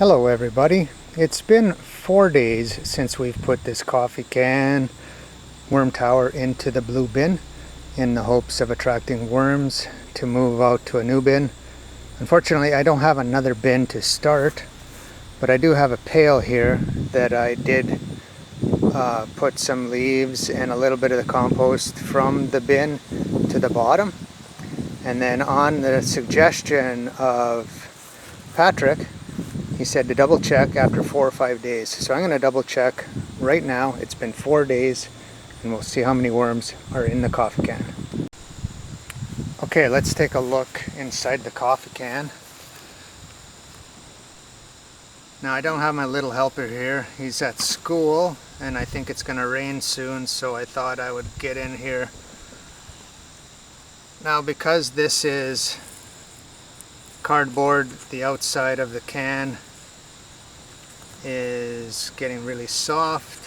Hello everybody. It's been 4 days since we've put this coffee can worm tower into the blue bin in the hopes of attracting worms to move out to a new bin. Unfortunately, I don't have another bin to start, but I do have a pail here that I did put some leaves and a little bit of the compost from the bin to the bottom. And then on the suggestion of Patrick, he said to double check after 4 or 5 days. So I'm going to double check right now. It's been 4 days and we'll see how many worms are in the coffee can. Okay, let's take a look inside the coffee can. Now I don't have my little helper here. He's at school and I think it's going to rain soon, so I thought I would get in here. Now because this is cardboard, the outside of the can is getting really soft.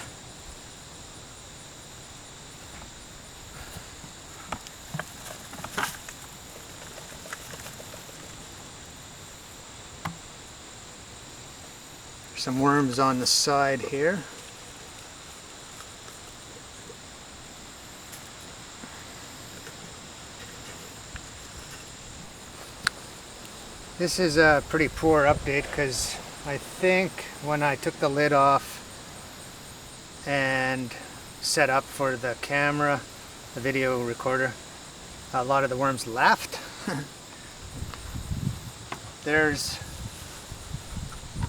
There's some worms on the side here. This is a pretty poor update because I think when I took the lid off and set up for the camera, the video recorder, a lot of the worms left. There's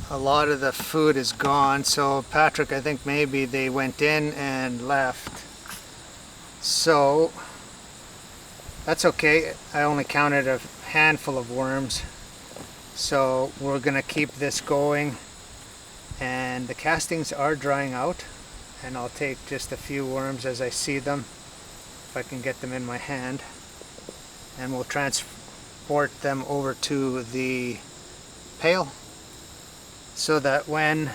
a lot of the food is gone, so Patrick, I think maybe they went in and left. So that's okay. I only counted a handful of worms. So we're going to keep this going, and the castings are drying out, and I'll take just a few worms as I see them, if I can get them in my hand, and we'll transport them over to the pail so that when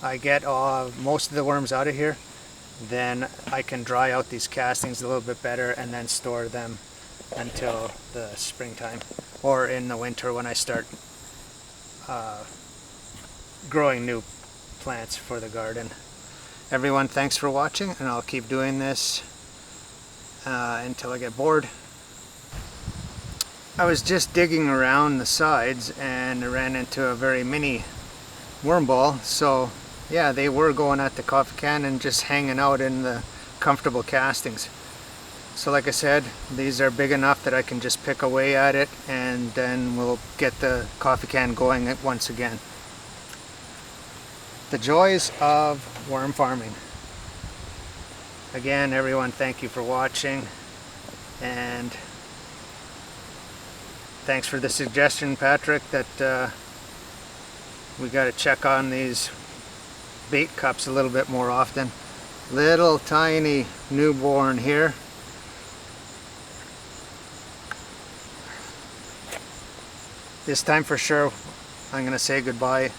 I get most of the worms out of here, then I can dry out these castings a little bit better and then store them until the springtime or in the winter when I start growing new plants for the garden. Everyone, thanks for watching, and I'll keep doing this until I get bored. I was just digging around the sides and I ran into a very mini worm ball. So yeah, they were going at the coffee can and just hanging out in the comfortable castings. So like I said, these are big enough that I can just pick away at it, and then we'll get the coffee can going once again. The joys of worm farming. Again, everyone, thank you for watching, and thanks for the suggestion, Patrick, that we got to check on these bait cups a little bit more often. Little tiny newborn here. This time for sure, I'm going to say goodbye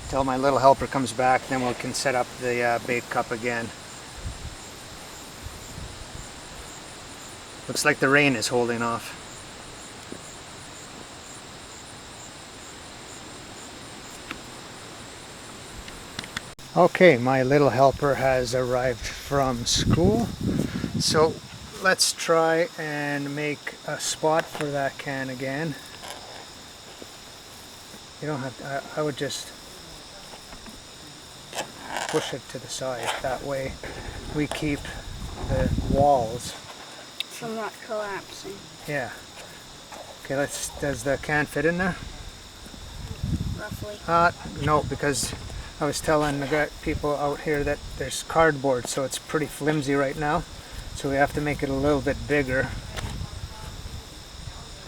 until my little helper comes back, then we can set up the bait cup again. Looks like the rain is holding off. Okay, my little helper has arrived from school, so let's try and make a spot for that can again. You don't have to, I would just push it to the side. That way we keep the walls from not collapsing. Yeah. Okay, does the can fit in there? Roughly. No, because I was telling the people out here that there's cardboard, so it's pretty flimsy right now. So we have to make it a little bit bigger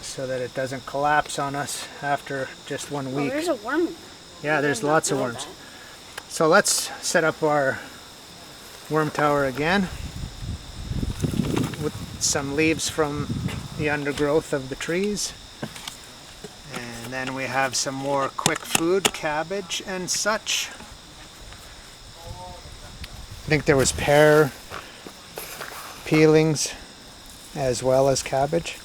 so that it doesn't collapse on us after just 1 week. Oh, there's a worm in there. Yeah, there's lots of worms. So let's set up our worm tower again with some leaves from the undergrowth of the trees. And then we have some more quick food, cabbage and such. I think there was pear peelings as well as cabbage.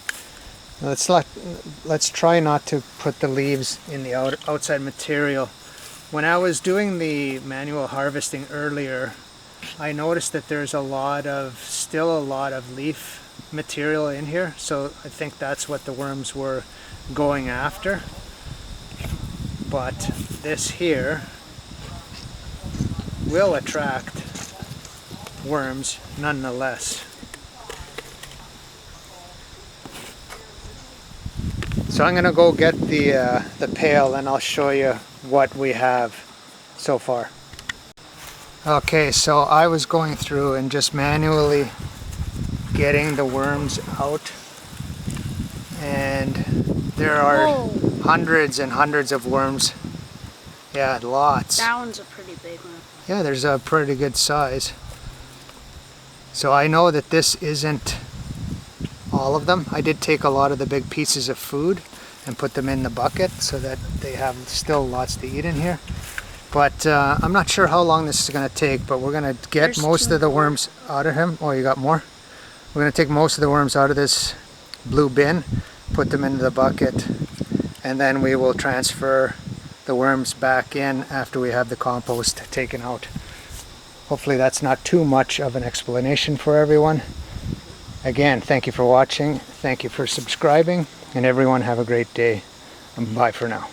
Let's try not to put the leaves in the outside material When I was doing the manual harvesting earlier, I noticed that there's still a lot of leaf material in here, so I think that's what the worms were going after. But this here will attract worms nonetheless. So I'm gonna go get the pail and I'll show you what we have so far. Okay, so I was going through and just manually getting the worms out, and there are Whoa. hundreds and hundreds of worms. Yeah, lots. That one's a pretty big one. Yeah, there's a pretty good size. So I know that this isn't all of them. I did take a lot of the big pieces of food and put them in the bucket so that they have still lots to eat in here. But I'm not sure how long this is going to take, but we're going to get most of the worms out of him. Oh, you got more? We're going to take most of the worms out of this blue bin, put them into the bucket, and then we will transfer the worms back in after we have the compost taken out. Hopefully that's not too much of an explanation for everyone. Again, thank you for watching, thank you for subscribing, and everyone have a great day. Bye for now.